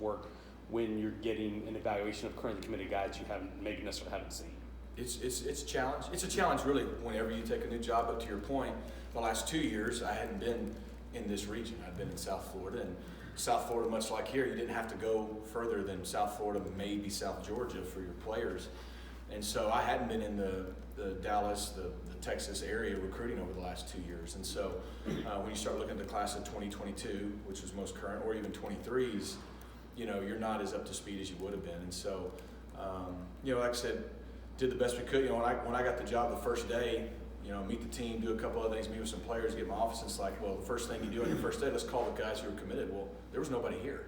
work when you're getting an evaluation of currently committed guys you maybe necessarily haven't seen? It's a challenge. It's a challenge really whenever you take a new job. But to your point, the last 2 years I hadn't been in this region. I've been in South Florida, and South Florida, much like here, you didn't have to go further than South Florida, maybe South Georgia for your players. And so I hadn't been in the Dallas, the Texas area recruiting over the last 2 years. And so when you start looking at the class of 2022, which was most current, or even 23s, you're not as up to speed as you would have been. And so, like I said, did the best we could. When I got the job the first day, meet the team, do a couple other things, meet with some players, get in my office. And it's like, well, the first thing you do on your first day, let's call the guys who are committed. Well, there was nobody here.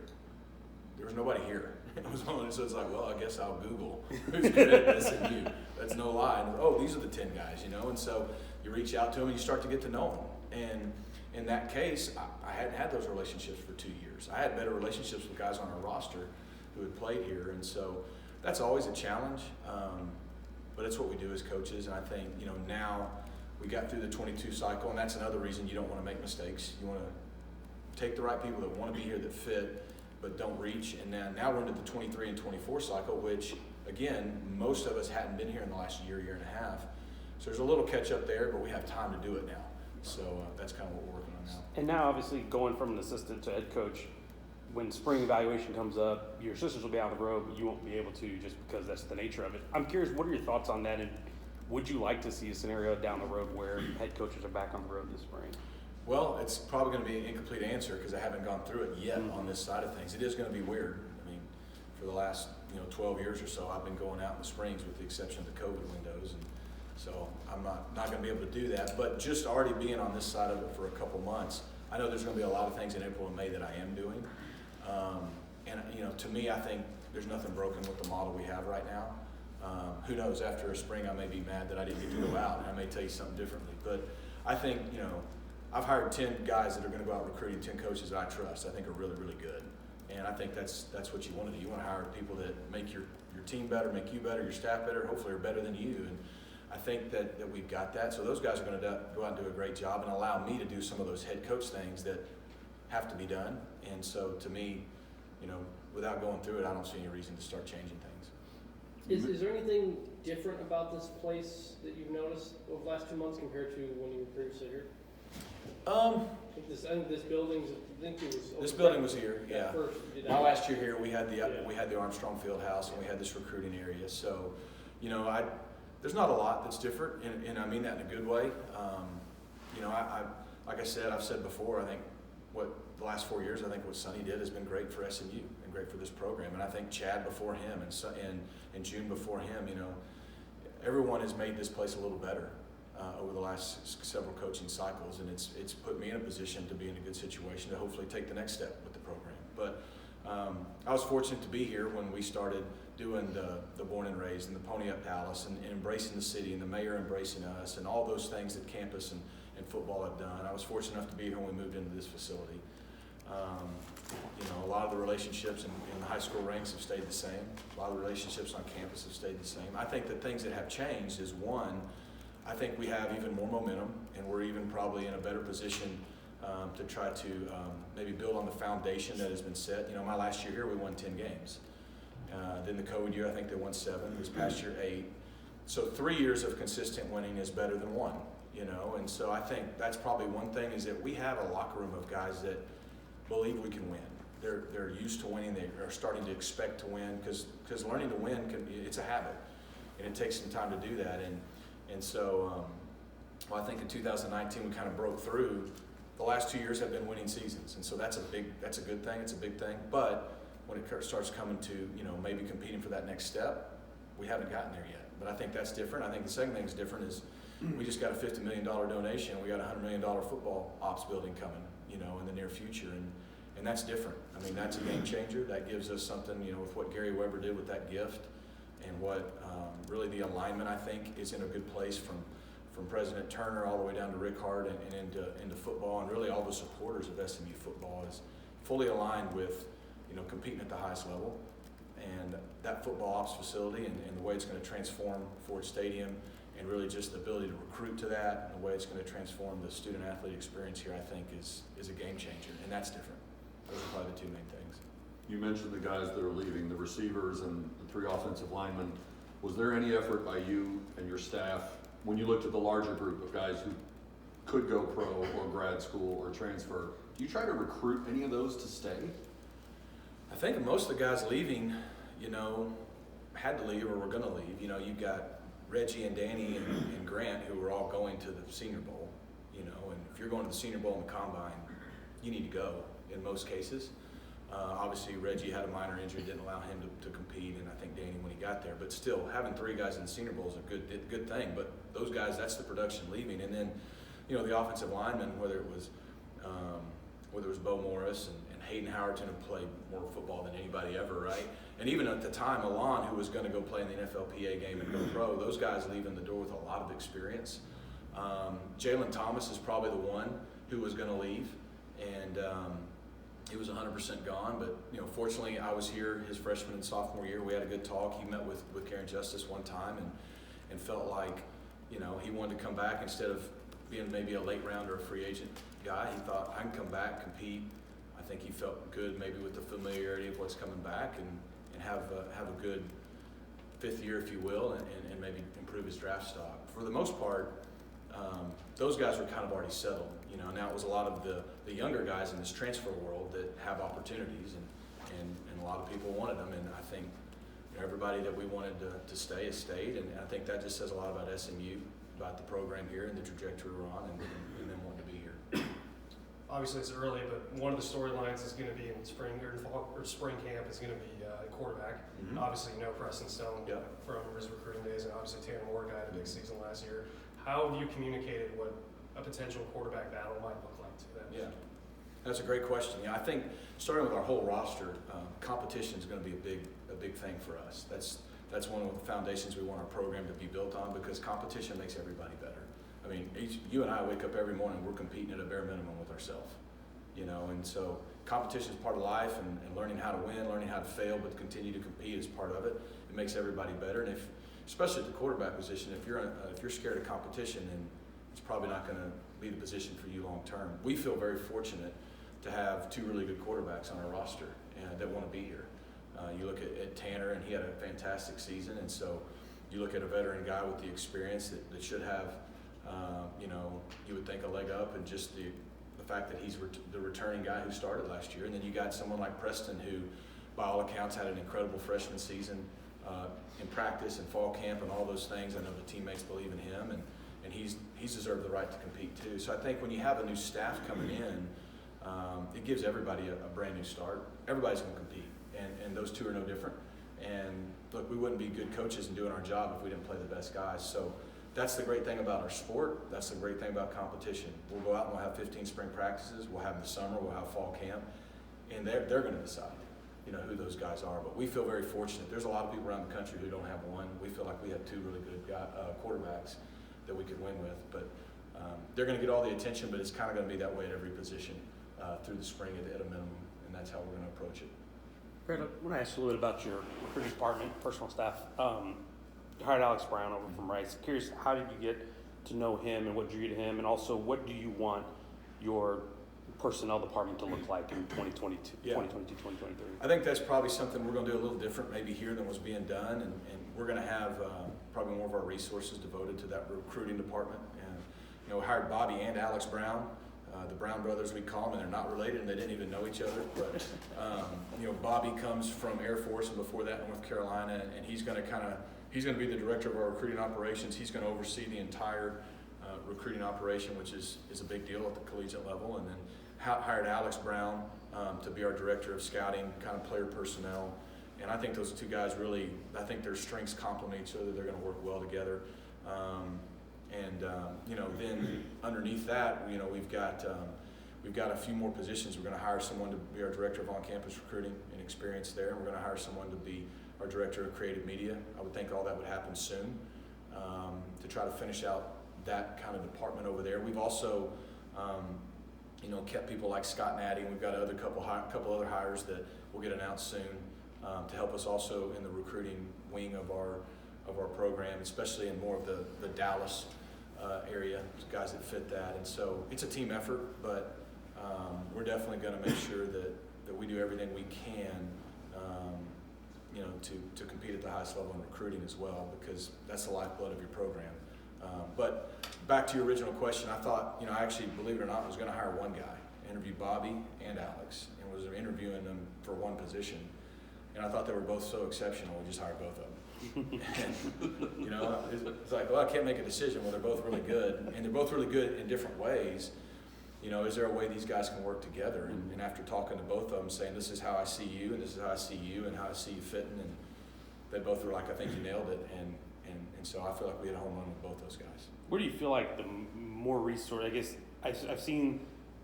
It was one, so it's like, well, I guess I'll Google who's committed at SMU. That's no lie. And, oh, these are the 10 guys, And so you reach out to them and you start to get to know them. And in that case, I hadn't had those relationships for 2 years. I had better relationships with guys on our roster who had played here. And so that's always a challenge. But it's what we do as coaches. And I think, now we got through the 22 cycle, and that's another reason you don't want to make mistakes. You want to take the right people that want to be here, that fit, but don't reach. And now we're into the 23 and 24 cycle, which, again, most of us hadn't been here in the last year and a half. So there's a little catch up there, but we have time to do it now. So that's kind of what we're working on now. And now, obviously, going from an assistant to head coach, when spring evaluation comes up, your assistants will be out on the road, but you won't be able to just because that's the nature of it. I'm curious, what are your thoughts on that, and would you like to see a scenario down the road where head coaches are back on the road this spring? Well, it's probably going to be an incomplete answer because I haven't gone through it yet on this side of things. It is going to be weird. I mean, for the last 12 years or so, I've been going out in the springs with the exception of the COVID windows, and so I'm not going to be able to do that. But just already being on this side of it for a couple months, I know there's going to be a lot of things in April and May that I am doing. And to me, I think there's nothing broken with the model we have right now. Who knows? After a spring, I may be mad that I didn't get to go out, and I may tell you something differently. But I think I've hired 10 guys that are going to go out recruiting, 10 coaches that I trust. I think are really, really good, and I think that's what you want to do. You want to hire people that make your team better, make you better, your staff better, hopefully are better than you. And I think that we've got that. So those guys are going to go out and do a great job and allow me to do some of those head coach things that have to be done. And so to me, without going through it, I don't see any reason to start changing things. Is there anything different about this place that you've noticed over the last 2 months compared to when you were previously here? I think this building's. This building was here, yeah. First, my last year here, we had the Armstrong Field House, and we had this recruiting area. So, there's not a lot that's different, and I mean that in a good way. Like I said, I've said before, I think what the last 4 years, I think what Sonny did has been great for SMU and great for this program. And I think Chad before him and June before him, everyone has made this place a little better over the last several coaching cycles. And it's put me in a position to be in a good situation to hopefully take the next step with the program. But I was fortunate to be here when we started doing the Born and Raised and the Pony Up Palace and embracing the city and the mayor embracing us and all those things that campus and football have done. I was fortunate enough to be here when we moved into this facility. A lot of the relationships in the high school ranks have stayed the same. A lot of the relationships on campus have stayed the same. I think the things that have changed is, one, I think we have even more momentum, and we're even probably in a better position to try to maybe build on the foundation that has been set. My last year here, we won 10 games. Then the COVID year, I think they won 7. This past year, 8. So 3 years of consistent winning is better than 1. And so I think that's probably one thing, is that we have a locker room of guys that believe we can win. They're used to winning. They are starting to expect to win because learning to win it's a habit, and it takes some time to do that. And so I think in 2019 we kind of broke through. The last 2 years have been winning seasons, and so that's a good thing. It's a big thing. But when it starts coming to maybe competing for that next step, we haven't gotten there yet. But I think that's different. I think the second thing that's different is we just got a $50 million donation. We got a $100 million football ops building coming, in the near future, and that's different. I mean, that's a game changer. That gives us something, with what Gary Weber did with that gift, and what really the alignment, I think, is in a good place from President Turner all the way down to Rick Hart and into football, and really all the supporters of SMU football is fully aligned with, competing at the highest level. And that football ops facility and the way it's going to transform Ford Stadium, and really just the ability to recruit to that, and the way it's going to transform the student-athlete experience here, I think is a game changer, and that's different. Those are probably the two main things. you mentioned the guys that are leaving, the receivers and the 3 offensive linemen. Was there any effort by you and your staff when you looked at the larger group of guys who could go pro or grad school or transfer? Do you try to recruit any of those to stay? I think most of the guys leaving, you know, had to leave or were going to leave. You know, you've got Reggie and Danny and Grant who were all going to the Senior Bowl, you know, and if you're going to the Senior Bowl and the Combine, you need to go in most cases. Obviously, Reggie had a minor injury, didn't allow him to compete, and I think Danny when he got there. But still, having 3 guys in the Senior Bowl is a good thing. But those guys, that's the production leaving. And then, you know, the offensive linemen, whether it was Bo Morris and Hayden Howerton, who played more football than anybody ever, right? And even at the time, Alon, who was going to go play in the NFLPA game and go pro, those guys leaving the door with a lot of experience. Jalen Thomas is probably the one who was going to leave, and he was 100% gone. But you know, fortunately, I was here his freshman and sophomore year. We had a good talk. He met with Karen Justice one time and felt like, you know, he wanted to come back instead of being maybe a late round or a free agent guy. He thought, I can come back, compete. I think he felt good maybe with the familiarity of what's coming back and have a good 5th year, if you will, and maybe improve his draft stock. For the most part, those guys were kind of already settled. You know, now it was a lot of the younger guys in this transfer world that have opportunities, and a lot of people wanted them. And I think, you know, everybody that we wanted to stay has stayed, and I think that just says a lot about SMU, about the program here and the trajectory we're on, and them wanting to be here. Obviously it's early, but one of the storylines is going to be in spring camp is going to be quarterback. Mm-hmm. Obviously, you know Preston Stone from his recruiting days, and obviously Tanner Moore had a big season last year. How have you communicated what a potential quarterback battle might look like to them? Yeah, that's a great question. Yeah, I think starting with our whole roster, competition is going to be a big thing for us. That's one of the foundations we want our program to be built on, because competition makes everybody better. I mean, you and I wake up every morning, we're competing at a bare minimum with ourselves, you know, and so competition is part of life, and learning how to win, learning how to fail, but continue to compete is part of it. It makes everybody better, and especially at the quarterback position, if you're scared of competition, then it's probably not going to be the position for you long term. We feel very fortunate to have 2 really good quarterbacks on our roster that want to be here. You look at Tanner, and he had a fantastic season, and so you look at a veteran guy with the experience that should have, you know, you would think a leg up, and just the fact that he's the returning guy who started last year. And then you got someone like Preston, who by all accounts had an incredible freshman season in practice and fall camp and all those things. I know the teammates believe in him, and he's deserved the right to compete too. So I think when you have a new staff coming in, it gives everybody a brand new start. Everybody's going to compete, and those 2 are no different. And look, we wouldn't be good coaches and doing our job if we didn't play the best guys. So that's the great thing about our sport. That's the great thing about competition. We'll go out and we'll have 15 spring practices. We'll have the summer. We'll have fall camp, and they're going to decide, you know, who those guys are. But we feel very fortunate. There's a lot of people around the country who don't have one. We feel like we have 2 really good quarterbacks that we could win with. But they're going to get all the attention, but it's kind of going to be that way at every position through the spring at a minimum, and that's how we're going to approach it. Rhett, I want to ask you a little bit about your recruiting department, personal staff. You hired Alex Brown over from Rice. Curious, how did you get to know him, and what drew you to him, and also what do you want your personnel department to look like in 2022, 2023? I think that's probably something we're going to do a little different maybe here than was being done, and we're going to have probably more of our resources devoted to that recruiting department. And you know, we hired Bobby and Alex Brown, the Brown brothers we call them, and they're not related and they didn't even know each other. But you know, Bobby comes from Air Force and before that North Carolina, and he's going to be the director of our recruiting operations. He's going to oversee the entire recruiting operation, which is a big deal at the collegiate level. And then hired Alex Brown to be our director of scouting, kind of player personnel. And I think those 2 guys really, I think their strengths complement each other. They're going to work well together. You know, then underneath that, you know, we've got a few more positions. We're going to hire someone to be our director of on-campus recruiting and experience there. And we're going to hire someone to be our director of creative media. I would think all that would happen soon to try to finish out that kind of department over there. We've also, you know, kept people like Scott Natty, and we've got a couple other hires that will get announced soon to help us also in the recruiting wing of our program, especially in more of the Dallas area, guys that fit that. And so it's a team effort, but we're definitely going to make sure that that we do everything we can, you know, to compete at the highest level in recruiting as well, because that's the lifeblood of your program. But back to your original question, I thought, you know, I actually, believe it or not, was going to hire one guy. I interviewed Bobby and Alex, and was interviewing them for one position. And I thought they were both so exceptional, we just hired both of them. And, you know, it's like, well, I can't make a decision. Well, they're both really good, and they're both really good in different ways. You know, is there a way these guys can work together? And after talking to both of them, saying, this is how I see you, and this is how I see you, and how I see you fitting, and they both were like, I think you nailed it. And so I feel like we had a home run with both those guys. Where do you feel like the more resource, I guess, I've seen,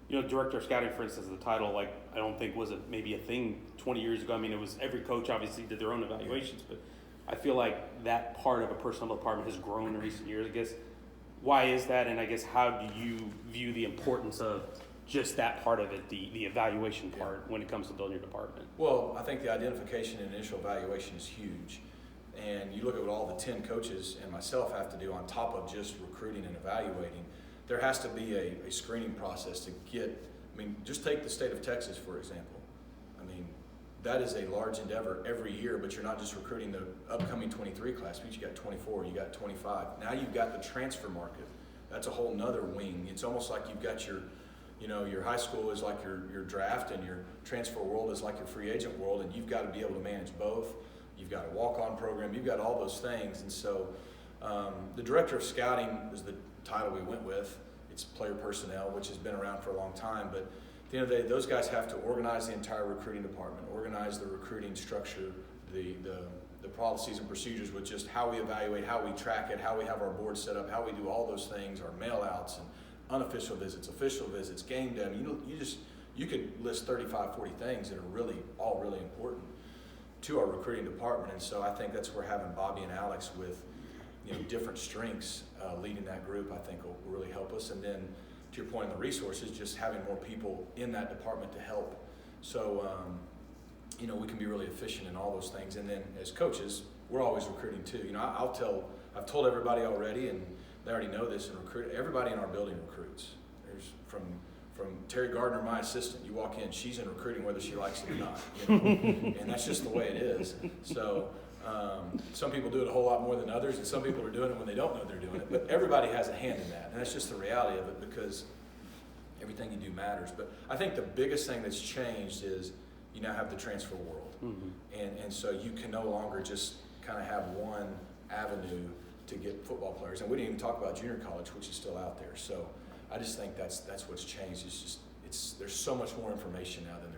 you know, director of scouting, for instance, the title, like, I don't think was maybe a thing 20 years ago. I mean, it was every coach obviously did their own evaluations, but I feel like that part of a personnel department has grown in recent years. I guess, why is that? And I guess, how do you view the importance of just that part of it, the evaluation part, when it comes to building your department? Well, I think the identification and initial evaluation is huge. And you look at what all the 10 coaches and myself have to do on top of just recruiting and evaluating. There has to be a screening process to get, I mean, just take the state of Texas, for example. I mean, that is a large endeavor every year, but you're not just recruiting the upcoming 23 class, but you got 24, you got 25. Now you've got the transfer market. That's a whole nother wing. It's almost like you've got your, you know, your high school is like your draft, and your transfer world is like your free agent world, and you've got to be able to manage both. You've got a walk-on program, you've got all those things. And so the director of scouting is the title we went with. It's player personnel, which has been around for a long time, but at the end of the day, those guys have to organize the entire recruiting department, organize the recruiting structure, the policies and procedures with just how we evaluate, how we track it, how we have our board set up, how we do all those things, our mail outs and unofficial visits, official visits, game day. I mean, you could list 35, 40 things that are all really important to our recruiting department. And so I think that's where having Bobby and Alex with, you know, different strengths leading that group, I think will really help us. And then to your point on the resources, just having more people in that department to help. So, you know, we can be really efficient in all those things. And then as coaches, we're always recruiting too. You know, I've told everybody already, and they already know this, and everybody in our building recruits. There's from Terry Gardner, my assistant, you walk in, she's in recruiting whether she likes it or not, you know? And that's just the way it is. So some people do it a whole lot more than others, and some people are doing it when they don't know they're doing it, but everybody has a hand in that, and that's just the reality of it, because everything you do matters. But I think the biggest thing that's changed is you now have the transfer world, and so you can no longer just kind of have one avenue to get football players, and we didn't even talk about junior college, which is still out there. So I just think that's what's changed. It's just there's so much more information now than